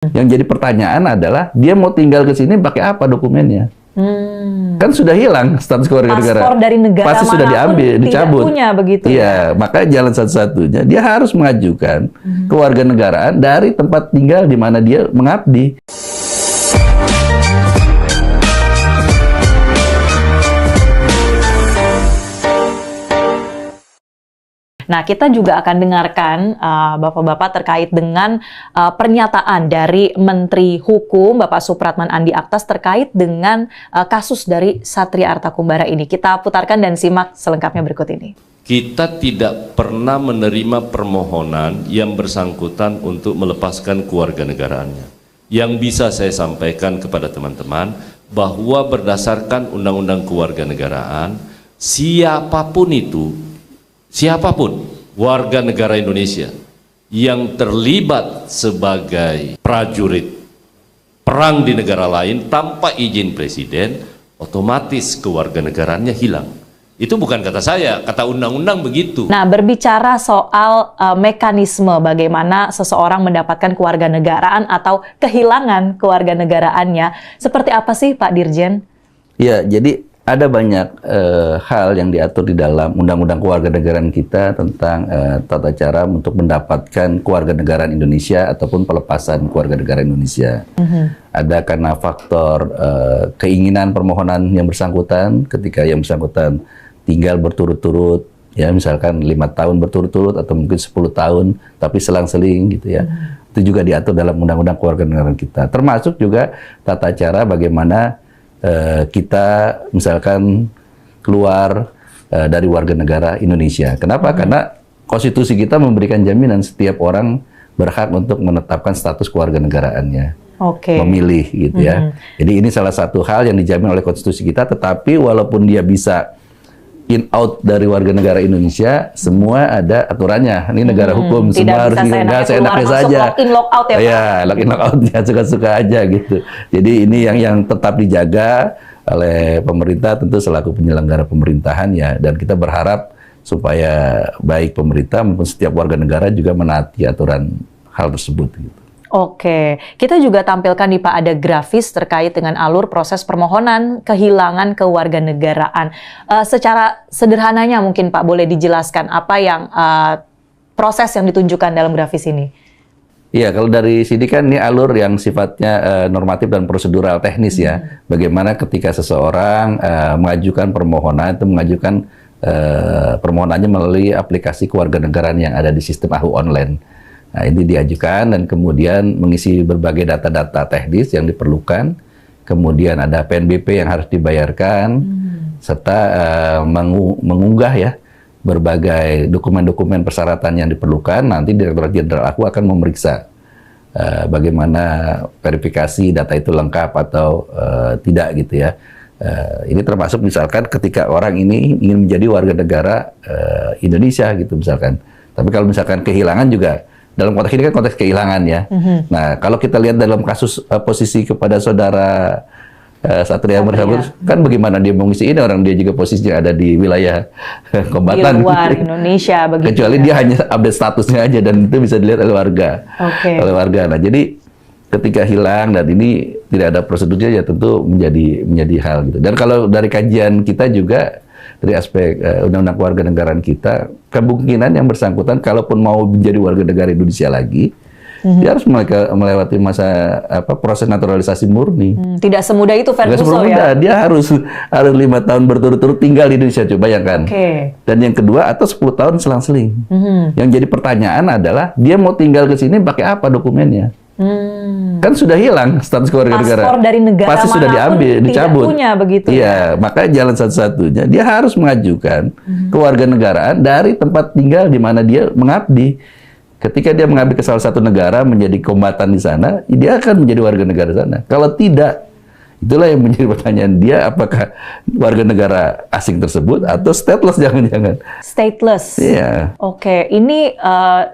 Yang jadi pertanyaan adalah dia mau tinggal ke sini pakai apa dokumennya? Kan sudah hilang status keluarga negara. Paspor dari negara pasti sudah diambil, dicabut. Tidak punya begitu. Iya, maka jalan satu-satunya dia harus mengajukan kewarganegaraan dari tempat tinggal di mana dia mengabdi. Nah, kita juga akan dengarkan Bapak-Bapak terkait dengan pernyataan dari Menteri Hukum Bapak Supratman Andi Aktas terkait dengan kasus dari Satria Artakumbara ini. Kita putarkan dan simak selengkapnya berikut ini. Kita tidak pernah menerima permohonan yang bersangkutan untuk melepaskan kewarganegaraannya. Yang bisa saya sampaikan kepada teman-teman bahwa berdasarkan Undang-Undang Kewarganegaraan, siapapun warga negara Indonesia yang terlibat sebagai prajurit perang di negara lain tanpa izin presiden, otomatis kewarganegaraannya hilang. Itu bukan kata saya, kata undang-undang begitu. Nah, berbicara soal mekanisme bagaimana seseorang mendapatkan kewarganegaraan atau kehilangan kewarganegaraannya, seperti apa sih Pak Dirjen? Ya, jadi ada banyak hal yang diatur di dalam Undang-Undang Kewarganegaraan kita tentang tata cara untuk mendapatkan kewarganegaraan Indonesia ataupun pelepasan kewarganegaraan Indonesia. Ada karena faktor keinginan permohonan yang bersangkutan ketika yang bersangkutan tinggal berturut-turut, ya misalkan 5 tahun berturut-turut atau mungkin 10 tahun, tapi selang-seling gitu ya. Itu juga diatur dalam Undang-Undang Kewarganegaraan kita. Termasuk juga tata cara bagaimana kita misalkan keluar dari warga negara Indonesia. Kenapa? Karena konstitusi kita memberikan jaminan setiap orang berhak untuk menetapkan status kewarganegaraannya. Memilih gitu ya. Jadi ini salah satu hal yang dijamin oleh konstitusi kita, tetapi walaupun dia bisa in out dari warga negara Indonesia, semua ada aturannya. Ini negara hukum, semua harus seenaknya saja. Lock in lock out ya Pak? Ya, lock in lock out ya, suka-suka aja gitu. Jadi ini yang tetap dijaga oleh pemerintah tentu selaku penyelenggara pemerintahan ya, dan kita berharap supaya baik pemerintah maupun setiap warga negara juga menaati aturan hal tersebut gitu. Oke, kita juga tampilkan nih Pak ada grafis terkait dengan alur proses permohonan kehilangan kewarganegaraan. Secara sederhananya mungkin Pak boleh dijelaskan apa yang proses yang ditunjukkan dalam grafis ini? Iya, kalau dari sini kan ini alur yang sifatnya normatif dan prosedural teknis ya. Bagaimana ketika seseorang mengajukan permohonan, itu mengajukan permohonannya melalui aplikasi kewarganegaraan yang ada di sistem AHU online. Nah, ini diajukan dan kemudian mengisi berbagai data-data teknis yang diperlukan. Kemudian ada PNBP yang harus dibayarkan, serta mengunggah ya berbagai dokumen-dokumen persyaratan yang diperlukan. Nanti Direktorat Jenderal AHU akan memeriksa bagaimana verifikasi data itu lengkap atau tidak gitu ya. Ini termasuk misalkan ketika orang ini ingin menjadi warga negara Indonesia gitu misalkan. Tapi kalau misalkan kehilangan juga, dalam konteks ini kan konteks kehilangan ya. Nah, kalau kita lihat dalam kasus posisi kepada saudara Satria bersangkutan, kan bagaimana dia mengisi ini, orang dia juga posisinya ada di wilayah kombatan. Di luar Indonesia begitu. Kecuali dia hanya update statusnya aja dan itu bisa dilihat oleh warga. Oleh warga. Nah, jadi ketika hilang dan ini tidak ada prosedurnya ya tentu menjadi hal gitu. Dan kalau dari kajian kita juga dari aspek Undang-Undang Kewarganegaraan kita, kemungkinan yang bersangkutan kalaupun mau menjadi warga negara Indonesia lagi, dia harus melewati masa proses naturalisasi murni. Tidak semudah itu Ferguson ya? Dia harus 5 tahun berturut-turut tinggal di Indonesia, coba bayangkan. Dan yang kedua, atau 10 tahun selang-seling. Yang jadi pertanyaan adalah, dia mau tinggal ke sini pakai apa dokumennya? Kan sudah hilang status kewarganegaraan. Paspor dari negara pasti sudah diambil, dicabut. Tidak punya begitu. Iya, maka jalan satu-satunya dia harus mengajukan kewarganegaraan dari tempat tinggal di mana dia mengabdi. Ketika dia mengabdi ke salah satu negara menjadi kombatan di sana, dia akan menjadi warga negara sana. Kalau tidak, itulah yang menjadi pertanyaan dia, apakah warga negara asing tersebut atau stateless jangan-jangan. Stateless. Iya. Oke, ini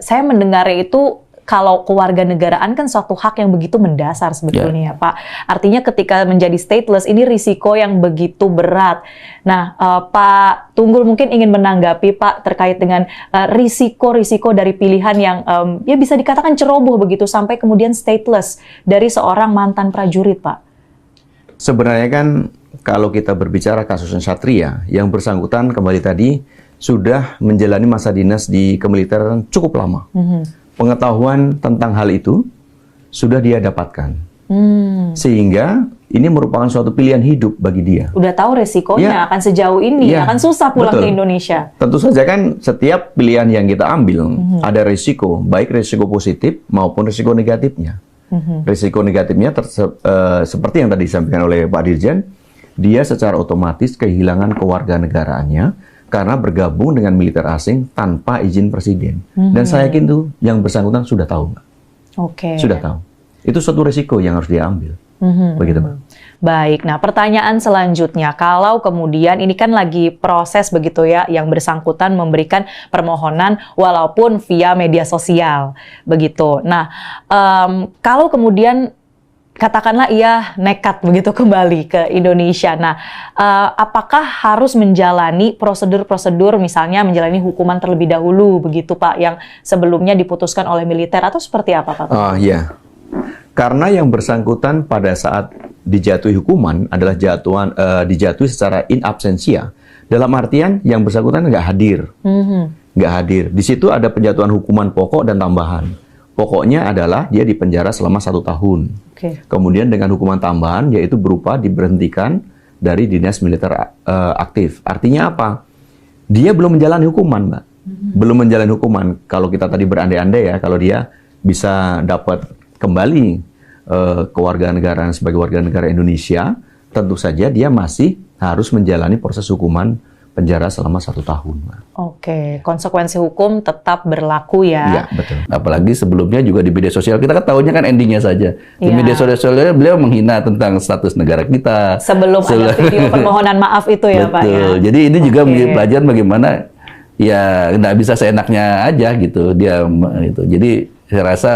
saya mendengar itu kalau kewarganegaraan kan suatu hak yang begitu mendasar sebetulnya ya Pak. Artinya ketika menjadi stateless ini risiko yang begitu berat. Nah, Pak Tunggul mungkin ingin menanggapi Pak terkait dengan risiko-risiko dari pilihan yang ya bisa dikatakan ceroboh begitu sampai kemudian stateless dari seorang mantan prajurit Pak. Sebenarnya kan kalau kita berbicara kasus Satria, yang bersangkutan kembali tadi sudah menjalani masa dinas di kemiliteran cukup lama. Pengetahuan tentang hal itu sudah dia dapatkan. Sehingga ini merupakan suatu pilihan hidup bagi dia. Udah tahu resikonya akan sejauh ini, akan susah pulang ke Indonesia. Tentu saja kan setiap pilihan yang kita ambil ada risiko, baik risiko positif maupun risiko negatifnya. Risiko negatifnya seperti yang tadi disampaikan oleh Pak Dirjen, dia secara otomatis kehilangan kewarganegaraannya karena bergabung dengan militer asing tanpa izin presiden. Dan saya yakin tuh yang bersangkutan sudah tahu, Mbak. Sudah tahu. Itu suatu risiko yang harus dia ambil. Begitu, Mbak. Baik, nah pertanyaan selanjutnya, kalau kemudian ini kan lagi proses begitu ya, yang bersangkutan memberikan permohonan walaupun via media sosial, begitu. Nah, kalau kemudian katakanlah ia nekat begitu kembali ke Indonesia. Nah, apakah harus menjalani prosedur-prosedur, misalnya menjalani hukuman terlebih dahulu, begitu Pak, yang sebelumnya diputuskan oleh militer atau seperti apa Pak? Iya, karena yang bersangkutan pada saat dijatuhi hukuman adalah dijatuhi secara in absentia. Dalam artian yang bersangkutan nggak hadir, nggak hadir. Di situ ada penjatuhan hukuman pokok dan tambahan. Pokoknya adalah dia dipenjara selama 1 tahun. Kemudian dengan hukuman tambahan yaitu berupa diberhentikan dari dinas militer aktif. Artinya apa? Dia belum menjalani hukuman, Mbak. Belum menjalani hukuman. Kalau kita tadi berandai-andai ya, kalau dia bisa dapat kembali kewarganegaraan sebagai warga negara Indonesia, tentu saja dia masih harus menjalani proses hukuman penjara selama 1 tahun. Oke, konsekuensi hukum tetap berlaku ya. Iya, betul. Apalagi sebelumnya juga di media sosial, kita kan tahunya kan endingnya saja. Di media sosialnya beliau menghina tentang status negara kita. Sebelum ada video permohonan maaf itu ya Pak ya. Jadi ini juga menjadi pelajaran bagaimana ya nggak bisa seenaknya aja gitu dia itu. Jadi saya rasa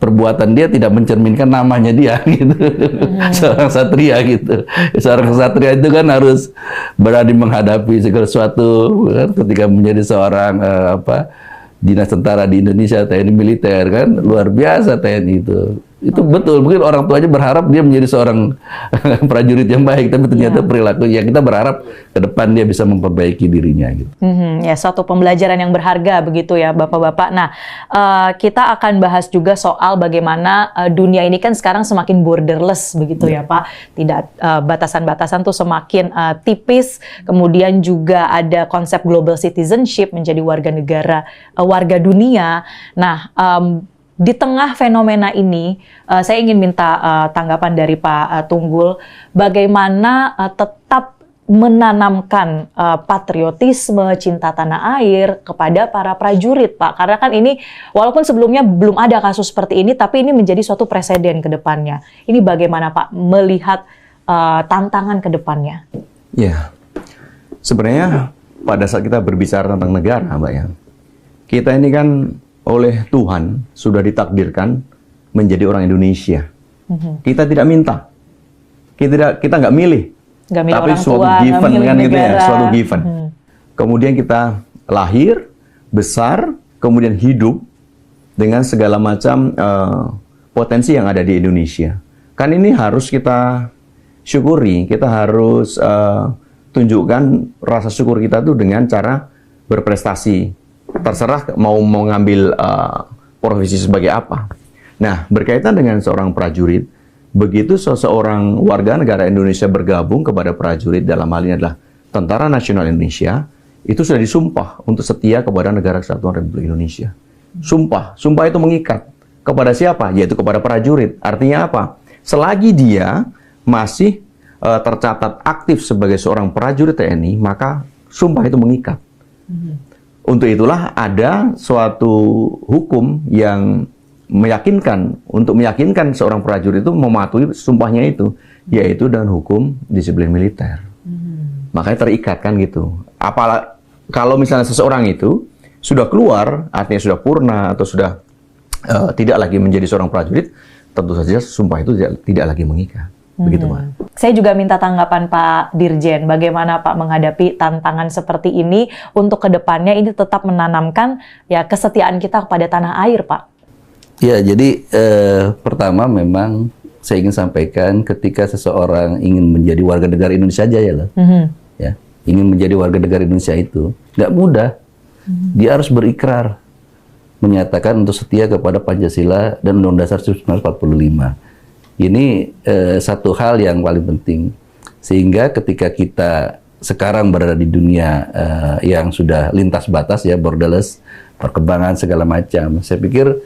perbuatan dia tidak mencerminkan namanya dia gitu. Seorang satria gitu. Seorang satria itu kan harus berani menghadapi segala sesuatu kan, ketika menjadi seorang dinas tentara di Indonesia, TNI militer kan luar biasa TNI itu. Itu betul, mungkin orang tuanya berharap dia menjadi seorang prajurit yang baik, tapi ternyata perilakunya, kita berharap ke depan dia bisa memperbaiki dirinya gitu. Ya, suatu pembelajaran yang berharga begitu ya Bapak-Bapak. Nah, kita akan bahas juga soal bagaimana dunia ini kan sekarang semakin borderless begitu ya Pak. Tidak batasan-batasan tuh semakin tipis, kemudian juga ada konsep global citizenship, menjadi warga negara, warga dunia. Nah, di tengah fenomena ini, saya ingin minta tanggapan dari Pak Tunggul, bagaimana tetap menanamkan patriotisme, cinta tanah air kepada para prajurit, Pak. Karena kan ini, walaupun sebelumnya belum ada kasus seperti ini, tapi ini menjadi suatu preseden ke depannya. Ini bagaimana Pak melihat tantangan ke depannya? Ya, sebenarnya pada saat kita berbicara tentang negara, Mbak ya, kita ini kan oleh Tuhan sudah ditakdirkan menjadi orang Indonesia. Kita tidak minta, kita nggak milih, tapi suatu given kan gitu ya, suatu given. Kemudian kita lahir, besar, kemudian hidup dengan segala macam potensi yang ada di Indonesia. Kan ini harus kita syukuri, kita harus tunjukkan rasa syukur kita tuh dengan cara berprestasi. Terserah mau ngambil profesi sebagai apa. Nah, berkaitan dengan seorang prajurit, begitu seseorang warga negara Indonesia bergabung kepada prajurit, dalam hal ini adalah Tentara Nasional Indonesia, itu sudah disumpah untuk setia kepada Negara Kesatuan Republik Indonesia. Sumpah itu mengikat. Kepada siapa? Yaitu kepada prajurit. Artinya apa? Selagi dia masih tercatat aktif sebagai seorang prajurit TNI, maka sumpah itu mengikat. Untuk itulah ada suatu hukum yang meyakinkan seorang prajurit itu mematuhi sumpahnya itu, yaitu dengan hukum disiplin militer. Makanya terikat kan gitu. Apalagi kalau misalnya seseorang itu sudah keluar, artinya sudah purna atau sudah tidak lagi menjadi seorang prajurit, tentu saja sumpah itu tidak lagi mengikat. Begitu, Pak. Saya juga minta tanggapan Pak Dirjen, bagaimana Pak menghadapi tantangan seperti ini untuk kedepannya ini tetap menanamkan ya kesetiaan kita kepada tanah air, Pak. Ya, jadi pertama memang saya ingin sampaikan ketika seseorang ingin menjadi warga negara Indonesia saja ya, ingin menjadi warga negara Indonesia itu nggak mudah. Dia harus berikrar menyatakan untuk setia kepada Pancasila dan Undang-Undang Dasar 1945. Ini satu hal yang paling penting, sehingga ketika kita sekarang berada di dunia yang sudah lintas batas ya, borderless, perkembangan segala macam, saya pikir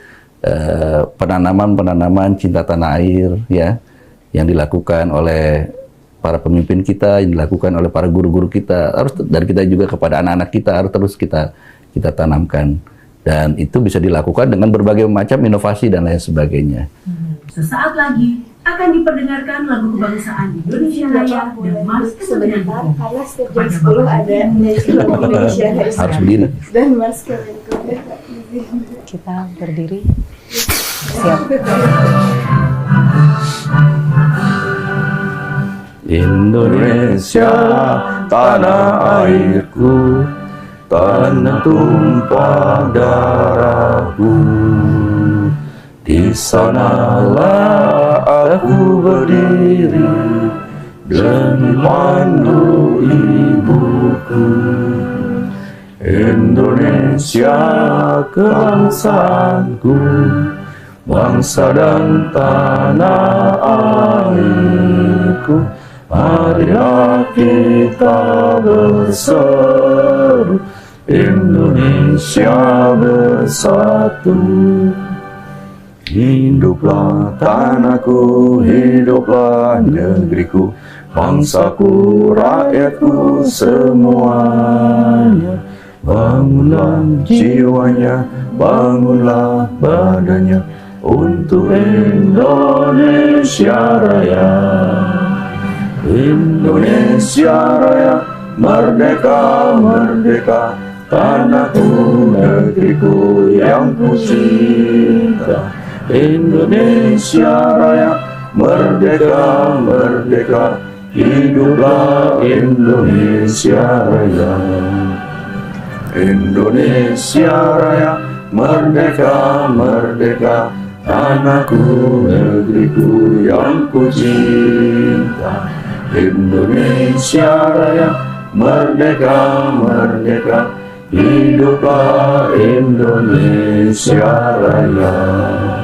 penanaman cinta tanah air ya yang dilakukan oleh para pemimpin kita, yang dilakukan oleh para guru-guru kita, harus dari kita juga kepada anak-anak kita harus terus kita tanamkan, dan itu bisa dilakukan dengan berbagai macam inovasi dan lain sebagainya. Sesaat lagi akan diperdengarkan lagu kebangsaan Indonesia Raya dan Mars sebentar, karena setiap jam 10 ada Indonesia Raya Harus berdiri. dan Mars Kemenko. Kita berdiri. Siap. Indonesia, tanah airku, tanah tumpah darahku. Di sanalah aku berdiri demi pandu ibuku. Indonesia kebangsaanku, bangsa dan tanah airku. Marilah kita berseru, Indonesia bersatu. Hiduplah tanahku, hiduplah negeriku, bangsaku, rakyatku semuanya. Bangunlah jiwanya, bangunlah badannya untuk Indonesia Raya. Indonesia Raya, merdeka, merdeka, tanahku, negeriku yang ku cinta. Indonesia Raya, merdeka, merdeka, hiduplah Indonesia Raya. Indonesia Raya, merdeka, merdeka, tanahku, negeriku yang ku cinta. Indonesia Raya, merdeka, merdeka, hiduplah Indonesia Raya.